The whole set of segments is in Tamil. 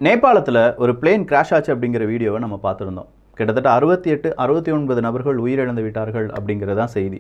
நேபாளத்தில் ஒரு பிளேன் கிராஷ் ஆச்சு அப்படிங்கிற வீடியோவை நம்ம பார்த்துருந்தோம். கிட்டத்தட்ட 69 நபர்கள் உயிரிழந்து விட்டார்கள் அப்படிங்கிறது தான் செய்தி.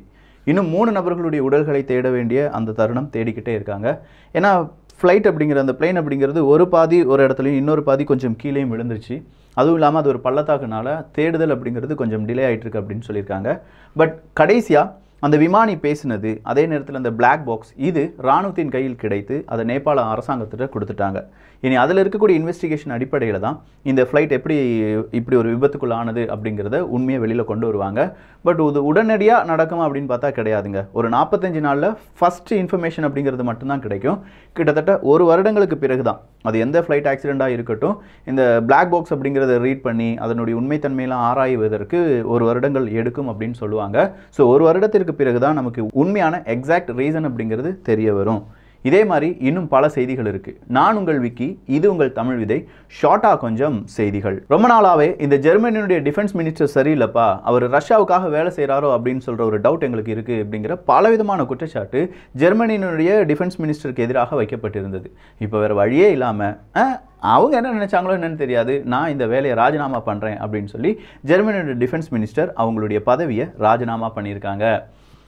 இன்னும் 3 நபர்களுடைய உடல்களை தேட வேண்டிய அந்த தருணம் தேடிக்கிட்டே இருக்காங்க. ஏன்னா ஃப்ளைட் அப்படிங்கிற அந்த பிளேன் அப்படிங்கிறது ஒரு பாதி ஒரு இடத்துலையும் இன்னொரு பாதி கொஞ்சம் கீழேயும் விழுந்துருச்சு. அதுவும் இல்லாமல் அது ஒரு பள்ளத்தாக்குனால தேடுதல் அப்படிங்கிறது கொஞ்சம் டிலே ஆகிட்டுருக்கு அப்படின்னு சொல்லியிருக்காங்க. பட் கடைசியாக அந்த விமானி பேசினது, அதே நேரத்தில் அந்த பிளாக் பாக்ஸ் இது இராணுவத்தின் கையில் கிடைத்து அதை நேபாள அரசாங்கத்திட்ட கொடுத்துட்டாங்க. இனி அதில் இருக்கக்கூடிய இன்வெஸ்டிகேஷன் அடிப்படையில் தான் இந்த ஃப்ளைட் இப்படி ஒரு விபத்துக்குள்ள ஆனது அப்படிங்கிறத உண்மையை வெளியில் கொண்டு வருவாங்க. பட் இது உடனடியாக நடக்குமா அப்படின்னு பார்த்தா கிடையாதுங்க. ஒரு 45 நாளில் ஃபஸ்ட்டு இன்ஃபர்மேஷன் அப்படிங்கிறது மட்டும்தான் கிடைக்கும். கிட்டத்தட்ட 1 வருடங்களுக்கு பிறகு தான் அது எந்த ஃப்ளைட் ஆக்சிடெண்ட்டாக இருக்கட்டும் இந்த பிளாக் பாக்ஸ் அப்படிங்கிறத ரீட் பண்ணி அதனுடைய உண்மைத்தன்மையெல்லாம் ஆராய்வதற்கு 1 வருடங்கள் எடுக்கும் அப்படின்னு சொல்லுவாங்க. ஸோ 1 வருடத்திற்கு பிறகு தான் நமக்கு உண்மையான எக்ஸாக்ட் ரீசன் அப்படிங்கிறது தெரிய வரும். இதே மாதிரி இன்னும் பல செய்திகள் இருக்கு. நான் உங்கள் விக்கி, இது உங்கள் தமிழ் விதை. ஷார்ட்டா கொஞ்சம் செய்திகள். ரொம்ப நாளாவே இந்த ஜெர்மனியுடைய டிஃபென்ஸ் மினிஸ்டர் சரியில்லைப்பா, அவர் ரஷ்யாவுக்காக வேலை செய்கிறாரோ அப்படின்னு சொல்ற ஒரு டவுட் எங்களுக்கு இருக்கு அப்படிங்கிற பலவிதமான குற்றச்சாட்டு ஜெர்மனியினுடைய டிஃபென்ஸ் மினிஸ்டருக்கு எதிராக வைக்கப்பட்டிருந்தது. இப்போ வேற வழியே இல்லாமல் அவங்க என்ன நினைச்சாங்களோ என்னன்னு தெரியாது, நான் இந்த வேலையை ராஜினாமா பண்ணுறேன் அப்படின்னு சொல்லி ஜெர்மனியோட டிஃபென்ஸ் மினிஸ்டர் அவங்களுடைய பதவியை ராஜினாமா பண்ணியிருக்காங்க.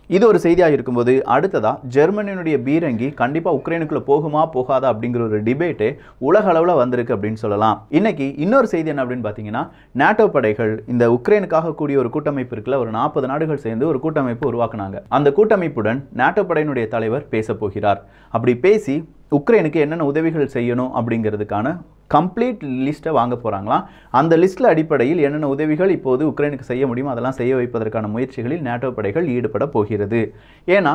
இது ஒரு செய்தியாக இருக்கும்போது அடுத்ததாக ஜெர்மனியினுடைய பீரங்கி கண்டிப்பாக உக்ரைனுக்குள்ளே போகுமா போகாதா அப்படிங்கிற ஒரு டிபேட்டே உலக அளவில் வந்திருக்கு அப்படின்னு சொல்லலாம். இன்னைக்கு இன்னொரு செய்தி என்ன அப்படின்னு பார்த்தீங்கன்னா, நேட்டோ படைகள் இந்த உக்ரைனுக்காக கூடிய ஒரு கூட்டமைப்பு இருக்குல்ல, ஒரு 40 நாடுகள் சேர்ந்து ஒரு கூட்டமைப்பு உருவாக்குனாங்க. அந்த கூட்டமைப்புடன் நேட்டோ படையினுடைய தலைவர் பேச போகிறார். அப்படி பேசி உக்ரைனுக்கு என்னென்ன உதவிகள் செய்யணும் அப்படிங்கிறதுக்கான கம்ப்ளீட் லிஸ்ட்டை வாங்க போகிறாங்களாம். அந்த லிஸ்ட்டில் அடிப்படையில் என்னென்ன உதவிகள் இப்போது உக்ரைனுக்கு செய்ய முடியுமோ அதெல்லாம் செய்ய வைப்பதற்கான முயற்சிகளில் நேட்டோ படைகள் ஈடுபட போகிறது. ஏன்னா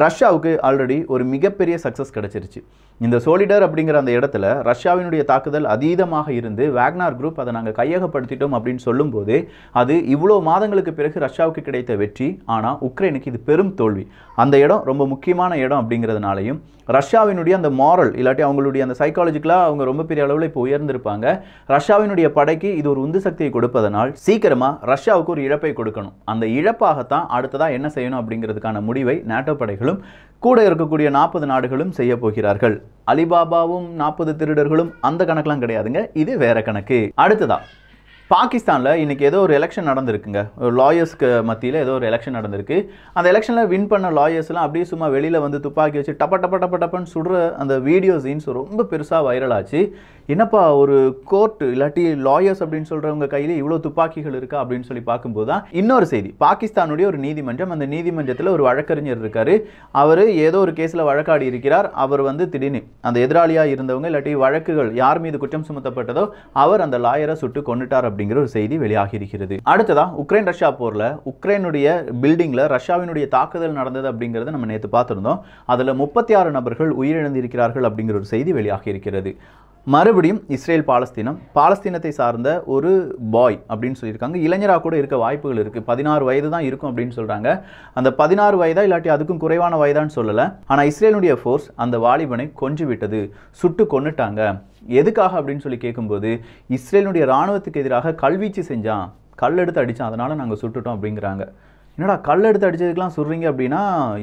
ரஷ்யாவுக்கு ஆல்ரெடி ஒரு மிகப்பெரிய சக்ஸஸ் கிடச்சிருச்சு. இந்த சோலிடர் அப்படிங்கிற அந்த இடத்துல ரஷ்யாவினுடைய தாக்குதல் அதீதமாக இருந்து வேக்னார் குரூப் அதை நாங்கள் கையகப்படுத்திட்டோம் அப்படின்னு சொல்லும்போது அது இவ்வளோ மாதங்களுக்கு பிறகு ரஷ்யாவுக்கு கிடைத்த வெற்றி. ஆனால் உக்ரைனுக்கு இது பெரும் தோல்வி. அந்த இடம் ரொம்ப முக்கியமான இடம் அப்படிங்கிறதுனாலையும் ரஷ்யாவினுடைய அந்த மாரல் இல்லாட்டி அவங்களுடைய அந்த சைக்காலஜிக்கலாக அவங்க ரொம்ப பெரிய அளவில் இப்போ உயர்ந்திருப்பாங்க. ரஷ்யாவினுடைய படைக்கு இது ஒரு உந்து சக்தியை கொடுப்பதனால் சீக்கிரமாக ரஷ்யாவுக்கு ஒரு இழப்பை கொடுக்கணும். அந்த இழப்பாகத்தான் அடுத்ததாக என்ன செய்யணும் அப்படிங்கிறதுக்கான முடிவை நேட்டோ படைகளும் கூட இருக்கக்கூடிய 40 நாடுகளும் செய்ய போகிறார்கள். அலிபாபாவும் 40 திருடர்களும் அந்த கணக்கெல்லாம் கிடையாதுங்க, இது வேற கணக்கு. அடுத்ததா பாகிஸ்தானில் இன்றைக்கி ஏதோ ஒரு எலெக்ஷன் நடந்திருக்குங்க. லாயர்ஸ்க்கு மத்தியில் ஏதோ ஒரு எலெக்ஷன் நடந்திருக்கு. அந்த எலெக்ஷனில் வின் பண்ண லாயர்ஸ்லாம் அப்படியே சும்மா வெளியில் வந்து துப்பாக்கி வச்சு டப்பன்னு சுடுற அந்த வீடியோ சீன்ஸ் ரொம்ப பெருசாக வைரல் ஆச்சு. என்னப்பா ஒரு கோர்ட் இல்லாட்டி லாயர்ஸ் அப்படின்னு சொல்கிறவங்க கையில் இவ்வளோ துப்பாக்கிகள் இருக்கா அப்படின்னு சொல்லி பார்க்கும்போது தான் இன்னொரு செய்தி. பாகிஸ்தானுடைய ஒரு நீதிமன்றம், அந்த நீதிமன்றத்தில் ஒரு வழக்கறிஞர் இருக்கார். அவர் ஏதோ ஒரு கேஸில் வழக்காடி இருக்கிறார். அவர் திடீர்னு அந்த எதிராளியாக இருந்தவங்க இல்லாட்டி வழக்குகள் யார் மீது குற்றம் சுமத்தப்பட்டதோ அவர் அந்த லாயரை சுட்டு கொண்டுட்டார் அப்படிங்கிற ஒரு செய்தி வெளியாகி இருக்கிறது. அடுத்ததா உக்ரைன் ரஷ்யா போர்ல உக்ரைனுடைய பில்டிங்ல ரஷ்யாவினுடைய தாக்குதல் நடந்தது அப்படிங்கறத நம்ம நேத்து பார்த்திருந்தோம். அதுல 36 நபர்கள் உயிரிழந்திருக்கிறார்கள் அப்படிங்கிற ஒரு செய்தி வெளியாகி இருக்கிறது. மறுபடியும் இஸ்ரேல் பாலஸ்தீனத்தை சார்ந்த ஒரு பாய் அப்படின்னு சொல்லியிருக்காங்க. இளைஞராக கூட இருக்க வாய்ப்புகள் இருக்குது. 16 வயது தான் இருக்கும் அப்படின்னு சொல்கிறாங்க. அந்த 16 வயதா இல்லாட்டி அதுக்கும் குறைவான வயதான்னு சொல்லலை. ஆனால் இஸ்ரேலுடைய ஃபோர்ஸ் அந்த வாலிபனை கொன்று விட்டது, சுட்டு கொன்னுட்டாங்க. எதுக்காக அப்படின்னு சொல்லி கேட்கும்போது இஸ்ரேலுடைய இராணுவத்துக்கு எதிராக கல்வீச்சு செஞ்சான், கல் எடுத்து அடித்தான், அதனால் நாங்கள் சுட்டுட்டோம் அப்படிங்கிறாங்க. என்னடா கல் எடுத்து அடித்ததுக்கெலாம் சுடுறீங்க அப்படின்னா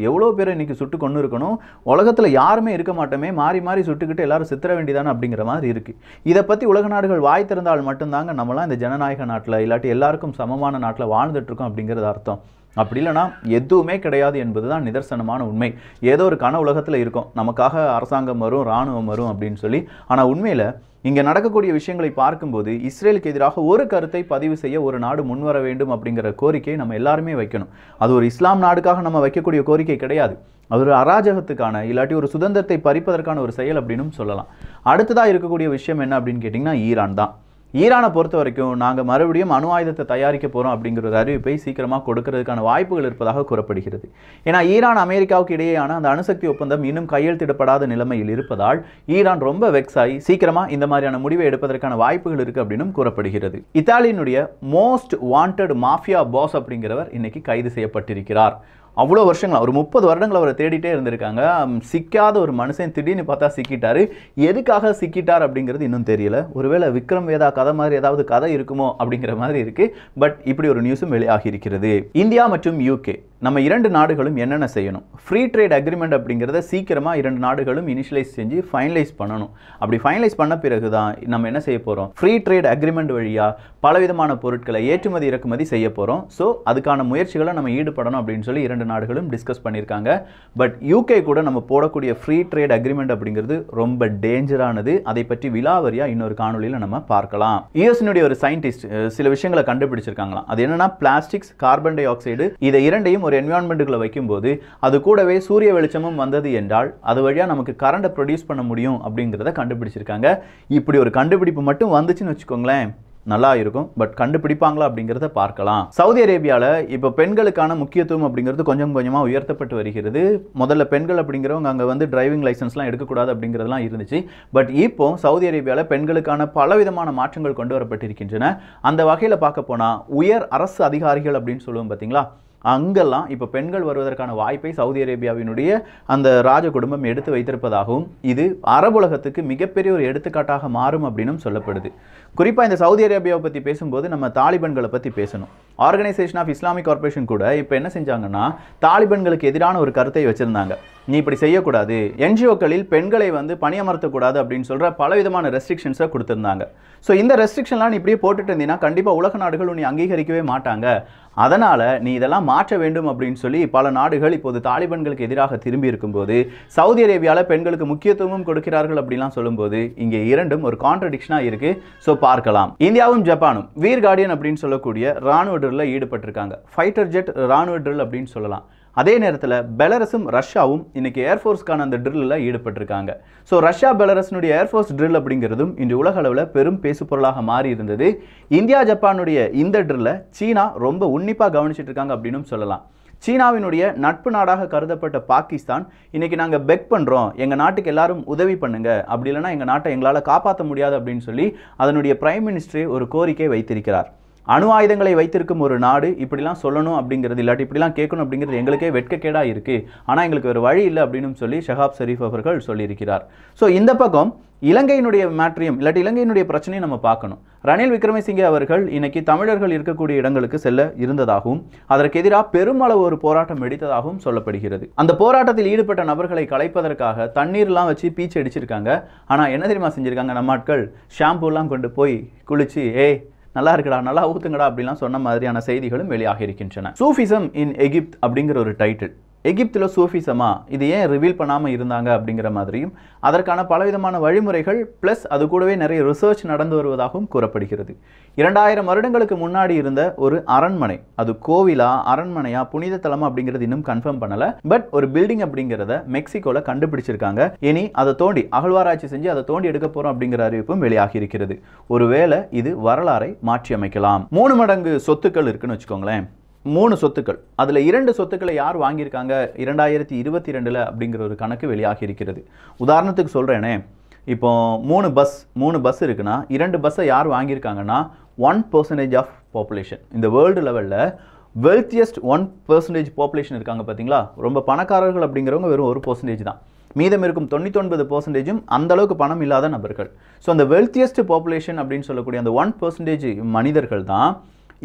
எவ்வளோ பேரை இன்றைக்கி சுட்டு கொண்டு இருக்கணும், உலகத்தில் யாருமே இருக்க மாட்டோமே, மாறி மாறி சுட்டுக்கிட்டு எல்லாரும் சித்திர வேண்டியதானே அப்படிங்கிற மாதிரி இருக்குது. இதை பற்றி உலக நாடுகள் வாய் திறந்தால் மட்டும்தாங்க நம்மளாம் இந்த ஜனநாயக நாட்டில் இல்லாட்டி எல்லாருக்கும் சமமான நாட்டில் வாழ்ந்துட்டுருக்கோம் அப்படிங்கிறது அர்த்தம். அப்படி இல்லைனா எதுவுமே கிடையாது என்பது தான் நிதர்சனமான உண்மை. ஏதோ ஒரு கன உலகத்தில் இருக்கும், நமக்காக அரசாங்கம் வரும், இராணுவம் வரும் அப்படின்னு சொல்லி. ஆனால் உண்மையில் இங்கே நடக்கக்கூடிய விஷயங்களை பார்க்கும்போது இஸ்ரேலுக்கு எதிராக ஒரு கருத்தை பதிவு செய்ய ஒரு நாடு முன்வர வேண்டும் அப்படிங்கிற கோரிக்கையை நம்ம எல்லாருமே வைக்கணும். அது ஒரு இஸ்லாம் நாடுக்காக நம்ம வைக்கக்கூடிய கோரிக்கை கிடையாது. அது ஒரு அராஜகத்துக்கான இல்லாட்டி ஒரு சுதந்திரத்தை பறிப்பதற்கான ஒரு செயல் அப்படின்னு சொல்லலாம். அடுத்ததாக இருக்கக்கூடிய விஷயம் என்ன அப்படின்னு கேட்டிங்கன்னா ஈரான் தான். ஈரானை பொறுத்த வரைக்கும் நாங்கள் மறுபடியும் அணு ஆயுதத்தை தயாரிக்க போகிறோம் அப்படிங்கிற ஒரு அறிவிப்பை சீக்கிரமாக கொடுக்கறதுக்கான வாய்ப்புகள் இருப்பதாக கூறப்படுகிறது. ஏன்னா ஈரான் அமெரிக்காவுக்கு இடையேயான அந்த அணுசக்தி ஒப்பந்தம் இன்னும் கையெழுத்திடப்படாத நிலைமையில் இருப்பதால் ஈரான் ரொம்ப வெக்ஸ் ஆகி சீக்கிரமாக இந்த மாதிரியான முடிவை எடுப்பதற்கான வாய்ப்புகள் இருக்குது அப்படின்னு கூறப்படுகிறது. இத்தாலியினுடைய மோஸ்ட் வாண்டட் மாஃபியா பாஸ் அப்படிங்கிறவர் இன்னைக்கு கைது செய்யப்பட்டிருக்கிறார். அவ்வளோ வருஷங்களா ஒரு 30 வருடங்கள் அவரை தேடிட்டே இருந்திருக்காங்க. சிக்காத ஒரு மனுஷன் திடீர்னு பார்த்தா சிக்கிட்டாரு. எதுக்காக சிக்கிட்டார் அப்படிங்கிறது இன்னும் தெரியல. ஒருவேளை விக்ரம் வேதா கதை மாதிரி ஏதாவது கதை இருக்குமோ அப்படிங்கிற மாதிரி இருக்கு. பட் இப்படி ஒரு நியூஸும் வெளியாகி இருக்கிறது. இந்தியா மற்றும் யூகே நம்ம இரண்டு நாடுகளும் என்னென்ன செய்யணும்? ஃப்ரீ ட்ரேட் அக்ரிமெண்ட் அப்படிங்கிறத சீக்கிரமாக இரண்டு நாடுகளும் இனிஷியலைஸ் செஞ்சு ஃபைனலைஸ் பண்ணணும். அப்படி ஃபைனலைஸ் பண்ண பிறகு தான் நம்ம என்ன செய்ய போகிறோம்? ஃப்ரீ ட்ரேட் அக்ரிமெண்ட் வழியாக பலவிதமான பொருட்களை ஏற்றுமதி இறக்குமதி செய்ய போகிறோம். ஸோ அதுக்கான முயற்சிகளை நம்ம ஈடுபடணும் அப்படின்னு சொல்லி இரண்டு நாடுகளும் டிஸ்கஸ் பண்ணியிருக்காங்க. பட் யூகே கூட நம்ம போடக்கூடிய ஃப்ரீ ட்ரேட் அக்ரிமெண்ட் அப்படிங்கிறது ரொம்ப டேஞ்சரானது. அதை பற்றி விலாவரியாக இன்னொரு காணொலியில் நம்ம பார்க்கலாம். யுஎஸ்னுடைய ஒரு சயின்டிஸ்ட் சில விஷயங்களை கண்டுபிடிச்சிருக்காங்களாம். அது என்னன்னா பிளாஸ்டிக்ஸ், கார்பன் டை ஆக்சைடு, இதை இரண்டையும் ஒரு என்விரான்மெண்ட்டுக்குள்ள வைக்கும்போது அது கூடவே சூரிய வெளிச்சமும் வந்தது என்றால் அது வழியாக நமக்கு கரண்டை ப்ரொடியூஸ் பண்ண முடியும் அப்படிங்கிறத கண்டுபிடிச்சிருக்காங்க. இப்படி ஒரு கண்டுபிடிப்பு மட்டும் வந்துச்சுன்னு வச்சுக்கோங்களேன், நல்லா இருக்கும். பட் கண்டுபிடிப்பாங்களா அப்படிங்கிறத பார்க்கலாம். சவுதி அரேபியாவில் இப்போ பெண்களுக்கான முக்கியத்துவம் அப்படிங்கிறது கொஞ்சம் கொஞ்சமாக உயர்த்தப்பட்டு வருகிறது. முதல்ல பெண்கள் அப்படிங்கிறவங்க அங்கே வந்து டிரைவிங் லைசன்ஸ்லாம் எடுக்கக்கூடாது அப்படிங்கிறதுலாம் இருந்துச்சு. பட் இப்போ சவுதி அரேபியாவில் பெண்களுக்கான பலவிதமான மாற்றங்கள் கொண்டு வரப்பட்டிருக்கின்றன. அந்த வகையில் பார்க்க போனால் உயர் அரசு அதிகாரிகள் அப்படின்னு சொல்லுவோம் பார்த்தீங்களா, அங்கெல்லாம் இப்போ பெண்கள் வருவதற்கான வாய்ப்பை சவுதி அரேபியாவினுடைய அந்த ராஜ குடும்பம் எடுத்து வைத்திருப்பதாகவும் இது அரபுலகத்துக்கு மிகப்பெரிய ஒரு எடுத்துக்காட்டாக மாறும் அப்படின்னும் சொல்லப்படுது. குறிப்பாக இந்த சவுதி அரேபியாவை பற்றி பேசும்போது நம்ம தாலிபன்களை பற்றி பேசணும். ஆர்கனைசேஷன் ஆஃப் இஸ்லாமிக் கார்பரேஷன் கூட இப்போ என்ன செஞ்சாங்கன்னா தாலிபன்களுக்கு எதிரான ஒரு கருத்தை வச்சுருந்தாங்க. நீ இப்படி செய்யக்கூடாது, என்ஜிஓக்களில் பெண்களை வந்து பணியமர்த்தக்கூடாது அப்படின்னு சொல்கிற பலவிதமான ரெஸ்ட்ரிக்ஷன்ஸை கொடுத்துருந்தாங்க. ஸோ இந்த ரெஸ்ட்ரிக்ஷன்லாம் நீ இப்படியே போட்டுட்டு இருந்தீங்கன்னா கண்டிப்பாக உலக நாடுகள் உன்னை அங்கீகரிக்கவே மாட்டாங்க. அதனால் நீ இதெல்லாம் மாற்ற வேண்டும் அப்படின்னு சொல்லி பல நாடுகள் இப்போது தாலிபன்களுக்கு எதிராக திரும்பி இருக்கும்போது சவுதி அரேபியாவில் பெண்களுக்கு முக்கியத்துவமும் கொடுக்கிறார்கள் அப்படிலாம் சொல்லும்போது இங்கே இரண்டும் ஒரு கான்ட்ரடிக்ஷனாக இருக்குது. ஸோ பார்க்கலாம். இந்தியாவும் ஜப்பானும் வீர் கார்டியன் அப்படின்னு சொல்லக்கூடிய ராணுவ ட்ரில்லில் ஈடுபட்டிருக்காங்க. ஃபைட்டர் ஜெட் ராணுவ ட்ரில் அப்படின்னு சொல்லலாம். அதே நேரத்தில் பெலரஸும் ரஷ்யாவும் இன்னைக்கு ஏர்ஃபோர்ஸ்க்கான அந்த ட்ரில்லில் ஈடுபட்டிருக்காங்க. ஸோ ரஷ்யா பெலரஸினுடைய ஏர்ஃபோர்ஸ் ட்ரில் அப்படிங்கிறதும் இன்று உலக அளவில் பெரும் பேசு பொருளாக மாறி இருந்தது. இந்தியா ஜப்பானுடைய இந்த ட்ரில்லை சீனா ரொம்ப உன்னிப்பாக கவனிச்சிட்டு இருக்காங்க அப்படின்னு சொல்லலாம். சீனாவினுடைய நட்பு நாடாக கருதப்பட்ட பாகிஸ்தான் இன்னைக்கு நாங்கள் பெக் பண்ணுறோம், எங்கள் நாட்டுக்கு எல்லாரும் உதவி பண்ணுங்க, அப்படி இல்லைன்னா எங்கள் நாட்டை எங்களால் காப்பாற்ற முடியாது அப்படின்னு சொல்லி அதனுடைய பிரைம் மினிஸ்டரே ஒரு கோரிக்கை வைத்திருக்கிறார். அணு ஆயுதங்களை வைத்திருக்கும் ஒரு நாடு இப்படிலாம் சொல்லணும் அப்படிங்கிறது, இல்லாட்டி இப்படிலாம் கேட்கணும் அப்படிங்கிறது எங்களுக்கே வெட்கக்கேடாக இருக்குது, ஆனால் எங்களுக்கு ஒரு வழி இல்லை அப்படின்னு சொல்லி ஷஹாப் ஷரீஃப் அவர்கள் சொல்லியிருக்கிறார். ஸோ இந்த பக்கம் இலங்கையினுடைய மேட்ரியம் இல்லாட்டி இலங்கையினுடைய பிரச்சனையை நம்ம பார்க்கணும். ரணில் விக்ரமசிங்கே அவர்கள் இன்னைக்கு தமிழர்கள் இருக்கக்கூடிய இடங்களுக்கு செல்ல இருந்ததாகவும் அதற்கு எதிராக பெருமளவு ஒரு போராட்டம் வெடித்ததாகவும் சொல்லப்படுகிறது. அந்த போராட்டத்தில் ஈடுபட்ட நபர்களை கலைப்பதற்காக தண்ணீர்லாம் வச்சு பீச்சு அடிச்சிருக்காங்க. ஆனால் என்ன தெரியுமா செஞ்சுருக்காங்க? நம்ம ஆட்கள் ஷாம்பூலாம் கொண்டு போய் குளிச்சு நல்லா இருக்குடா, நல்லா ஊத்துங்கடா அப்படிலாம் சொன்ன மாதிரியான செய்திகளும் வெளியாக இருக்கின்றன. சூஃபிசம் இன் எகிப்த் அப்படிங்கிற ஒரு டைட்டில். எகிப்தில் சூஃபிசமா இது ஏன் ரிவீல் பண்ணாமல் இருந்தாங்க அப்படிங்கிற மாதிரியும் அதற்கான பலவிதமான வழிமுறைகள் ப்ளஸ் அது கூடவே நிறைய ரிசர்ச் நடந்து வருவதாகவும் கூறப்படுகிறது. 2000 வருடங்களுக்கு முன்னாடி இருந்த ஒரு அரண்மனை, அது கோவிலா அரண்மனையா புனித தலமா அப்படிங்கிறது இன்னும் கன்ஃபார்ம் பண்ணல. பட் ஒரு பில்டிங் அப்படிங்கிறத மெக்சிகோல கண்டுபிடிச்சிருக்காங்க. இனி அதை தோண்டி அகழ்வாராய்ச்சி செஞ்சு அதை தோண்டி எடுக்க போறோம் அப்படிங்கிற அறிவிப்பும் வெளியாகி இருக்கிறது. ஒருவேளை இது வரலாறை மாற்றி அமைக்கலாம். 3 மடங்கு சொத்துக்கள் இருக்குன்னு வச்சுக்கோங்களேன். 3 சொத்துக்கள், அதில் 2 சொத்துக்களை யார் வாங்கியிருக்காங்க 2022 அப்படிங்கிற ஒரு கணக்கு வெளியாகி இருக்கிறது. உதாரணத்துக்கு சொல்கிறேனே, இப்போ 3 பஸ் இருக்குன்னா 2 பஸ்ஸை யார் வாங்கியிருக்காங்கன்னா 1% ஆஃப் பாப்புலேஷன். இந்த வேர்ல்டு லெவலில் வெல்த்தியஸ்ட் 1% பாப்புலேஷன் இருக்காங்க பார்த்தீங்களா, ரொம்ப பணக்காரர்கள் அப்படிங்கிறவங்க வெறும் 1% தான். மீதம் இருக்கும் 99% அந்த அளவுக்கு பணம் இல்லாத நபர்கள். ஸோ அந்த வெல்த்தியஸ்ட் பாப்புலேஷன் அப்படின்னு சொல்லக்கூடிய அந்த 1% மனிதர்கள் தான்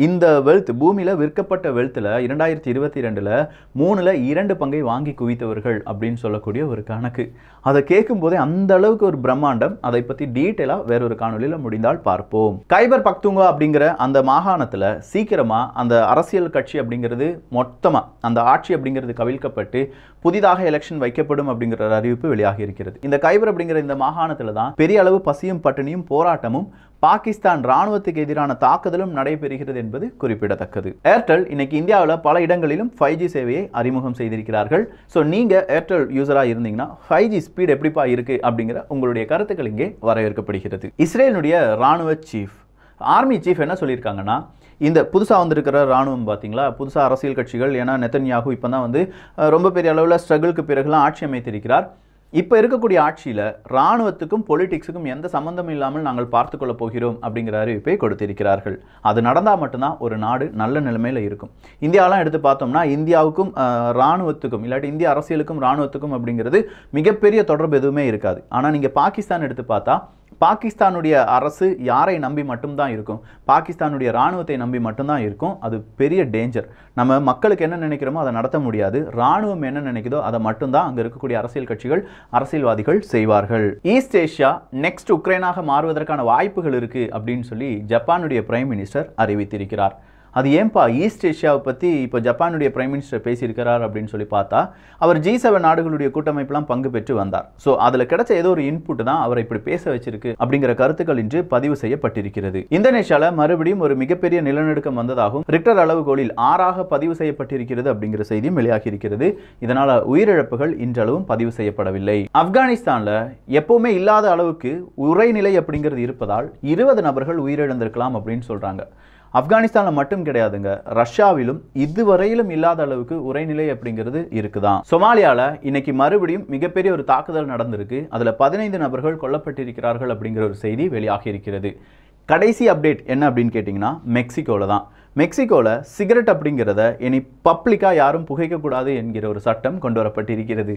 இந்த வெல்த் பூமியில் விற்கப்பட்ட வெல்த்தில் 2022 3/2 பங்கை வாங்கி குவித்தவர்கள் அப்படின்னு சொல்லக்கூடிய ஒரு கணக்கு. அதை கேட்கும் போதே அந்த அளவுக்கு ஒரு பிரம்மாண்டம். அதை பற்றி டீட்டெயிலாக வேறொரு காணொலியில் முடிந்தால் பார்ப்போம். கைபர் பக்துங்கா அப்படிங்கிற அந்த மாகாணத்தில் சீக்கிரமாக அந்த அரசியல் கட்சி அப்படிங்கிறது மொத்தமாக அந்த ஆட்சி அப்படிங்கிறது கவிழ்க்கப்பட்டு புதிதாக எலெக்ஷன் வைக்கப்படும் அப்படிங்கிற அறிவிப்பு வெளியாகி இருக்கிறது. இந்த கைபர் அப்படிங்கிற இந்த மாகாணத்தில் தான் பெரிய அளவு பசியும் பட்டினியும் போராட்டமும் பாகிஸ்தான் ராணுவத்துக்கு எதிரான தாக்குதலும் நடைபெறுகிறது என்பது குறிப்பிடத்தக்கது. ஏர்டெல் இன்னைக்கு இந்தியாவில் பல இடங்களிலும் 5G சேவையை அறிமுகம் செய்திருக்கிறார்கள். ஸோ நீங்கள் ஏர்டெல் யூசராக இருந்தீங்கன்னா 5G ஸ்பீட் எப்படிப்பா இருக்கு அப்படிங்கிற உங்களுடைய கருத்துக்கள் இங்கே வரவேற்கப்படுகிறது. இஸ்ரேலுடைய ராணுவ சீஃப் ஆர்மி சீஃப் என்ன சொல்லியிருக்காங்கன்னா, இந்த புதுசாக வந்திருக்கிற ராணுவம் பார்த்தீங்களா, புதுசாக அரசியல் கட்சிகள், ஏன்னா நெத்தன்யாகு இப்போ தான் வந்து ரொம்ப பெரிய அளவில் ஸ்ட்ரகிளுக்கு பிறகுலாம் ஆட்சி அமைத்திருக்கிறார். இப்போ இருக்கக்கூடிய ஆட்சியில் ராணுவத்துக்கும் பொலிட்டிக்ஸுக்கும் எந்த சம்பந்தமும் இல்லாமல் நாங்கள் பார்த்துக்கொள்ள போகிறோம் அப்படிங்கிற அறிவிப்பை கொடுத்திருக்கிறார்கள். அது நடந்தால் மட்டும்தான் ஒரு நாடு நல்ல நிலைமையில் இருக்கும். இந்தியாவெலாம் எடுத்து பார்த்தோம்னா இந்தியாவுக்கும் ராணுவத்துக்கும் இல்லாட்டி இந்திய அரசியலுக்கும் ராணுவத்துக்கும் அப்படிங்கிறது மிகப்பெரிய தொடர்பு எதுவுமே இருக்காது. ஆனால் நீங்கள் பாகிஸ்தான் எடுத்து பார்த்தா பாகிஸ்தானுடைய அரசு யாரை நம்பி மட்டும்தான் இருக்கும், பாகிஸ்தானுடைய இராணுவத்தை நம்பி மட்டும்தான் இருக்கும். அது பெரிய டேஞ்சர். நம்ம மக்களுக்கு என்ன நினைக்கிறோமோ அதை நடத்த முடியாது. இராணுவம் என்ன நினைக்குதோ அதை மட்டும்தான் அங்கே இருக்கக்கூடிய அரசியல் கட்சிகள், அரசியல்வாதிகள் செய்வார்கள். ஈஸ்ட் ஏஷியா நெக்ஸ்ட் உக்ரைனாக மாறுவதற்கான வாய்ப்புகள் இருக்கு அப்படின்னு சொல்லி ஜப்பானுடைய பிரைம் மினிஸ்டர் அறிவித்திருக்கிறார். அது ஏன்பா ஈஸ்ட் ஏஷியாவை பற்றி இப்போ ஜப்பானுடைய பிரைம் மினிஸ்டர் பேசியிருக்கிறார் அப்படின்னு சொல்லி பார்த்தா, அவர் G7 நாடுகளுடைய கூட்டமைப்பெல்லாம் பங்கு பெற்று வந்தார். ஸோ அதில் கிடைச்ச ஏதோ ஒரு இன்புட் தான் அவரை இப்படி பேச வச்சிருக்கு அப்படிங்கிற கருத்துக்கள் இன்று பதிவு செய்யப்பட்டிருக்கிறது. இந்தோனேஷியாவில் மறுபடியும் ஒரு மிகப்பெரிய நிலநடுக்கம் வந்ததாகவும் ரிக்டர் அளவுகோலில் 6ஆக பதிவு செய்யப்பட்டிருக்கிறது அப்படிங்கிற செய்தியும் வெளியாகி இருக்கிறது. இதனால் உயிரிழப்புகள் இன்றளவும் பதிவு செய்யப்படவில்லை. ஆப்கானிஸ்தானில் எப்பவுமே இல்லாத அளவுக்கு உறைநிலை அப்படிங்கிறது இருப்பதால் 20 நபர்கள் உயிரிழந்திருக்கலாம் அப்படின்னு சொல்றாங்க. ஆப்கானிஸ்தானில் மட்டும் கிடையாதுங்க, ரஷ்யாவிலும் இதுவரையிலும் இல்லாத அளவுக்கு உறைநிலை அப்படிங்கிறது இருக்குதான். சொமாலியாவில் இன்னைக்கு மறுபடியும் மிகப்பெரிய ஒரு தாக்குதல் நடந்திருக்கு. அதில் 15 நபர்கள் கொல்லப்பட்டிருக்கிறார்கள் அப்படிங்கிற ஒரு செய்தி வெளியாகி இருக்கிறது. கடைசி அப்டேட் என்ன அப்படின்னு கேட்டிங்கன்னா, மெக்சிகோவில் தான். மெக்சிகோவில் சிகரெட் அப்படிங்கிறத இனி பப்ளிக்காக யாரும் புகைக்கக்கூடாது என்கிற ஒரு சட்டம் கொண்டு வரப்பட்டிருக்கிறது.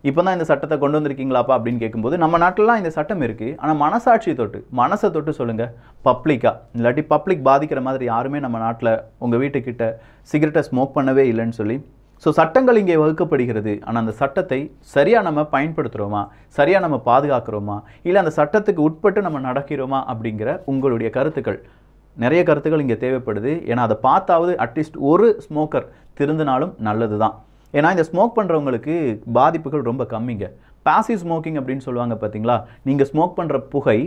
இப்போ தான் இந்த சட்டத்தை கொண்டு வந்திருக்கீங்களாப்பா அப்படின்னு கேட்கும்போது, நம்ம நாட்டிலலாம் இந்த சட்டம் இருக்குது, ஆனால் மனசாட்சி தொட்டு மனசை தொட்டு சொல்லுங்கள், பப்ளிக்காக இல்லாட்டி பப்ளிக் பாதிக்கிற மாதிரி யாருமே நம்ம நாட்டில் உங்கள் வீட்டுக்கிட்ட சிகரெட்டை ஸ்மோக் பண்ணவே இல்லைன்னு சொல்லி ஸோ சட்டங்கள் இங்கே வகுக்கப்படுகிறது. ஆனால் அந்த சட்டத்தை சரியாக நம்ம பயன்படுத்துகிறோமா, சரியாக நம்ம பாதுகாக்கிறோமா, இல்லை அந்த சட்டத்துக்கு உட்பட்டு நம்ம நடக்கிறோமா அப்படிங்கிற உங்களுடைய கருத்துக்கள், நிறைய கருத்துக்கள் இங்கே தேவைப்படுது. ஏன்னா அதை பார்த்தாவது அட்லீஸ்ட் ஒரு ஸ்மோக்கர் திருந்தினாலும் நல்லது தான். ஏன்னா இந்த ஸ்மோக் பண்ணுறவங்களுக்கு பாதிப்புகள் ரொம்ப கம்மிங்க. பாசிவ் ஸ்மோக்கிங் அப்படின்னு சொல்லுவாங்க பார்த்தீங்களா, நீங்கள் ஸ்மோக் பண்ணுற புகை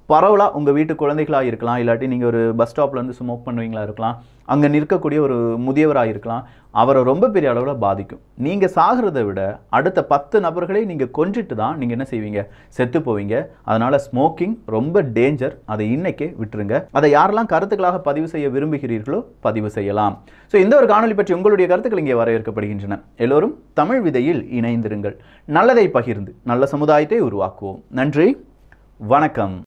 பரவலாக உங்கள் வீட்டு குழந்தைகளாக இருக்கலாம், இல்லாட்டி நீங்கள் ஒரு பஸ் ஸ்டாப்லேருந்து ஸ்மோக் பண்ணுவீங்களா இருக்கலாம், அங்கே நிற்கக்கூடிய ஒரு முதியவராக இருக்கலாம், அவரை ரொம்ப பெரிய அளவில் பாதிக்கும். நீங்கள் சாகிறத விட அடுத்த 10 நபர்களை நீங்கள் கொன்றிட்டு தான் நீங்கள் என்ன செய்வீங்க, செத்து போவீங்க. அதனால் ஸ்மோக்கிங் ரொம்ப டேஞ்சர். அதை இன்னைக்கே விட்டுருங்க. அதை யாரெல்லாம் கருத்துக்களாக பதிவு செய்ய விரும்புகிறீர்களோ பதிவு செய்யலாம். ஸோ இந்த ஒரு காணொலி பற்றி உங்களுடைய கருத்துக்கள் இங்கே வரவேற்கப்படுகின்றன. எல்லோரும் தமிழ் விதையில் இணைந்திருங்கள். நல்லதை பகிர்ந்து நல்ல சமுதாயத்தை உருவாக்குவோம். நன்றி, வணக்கம்.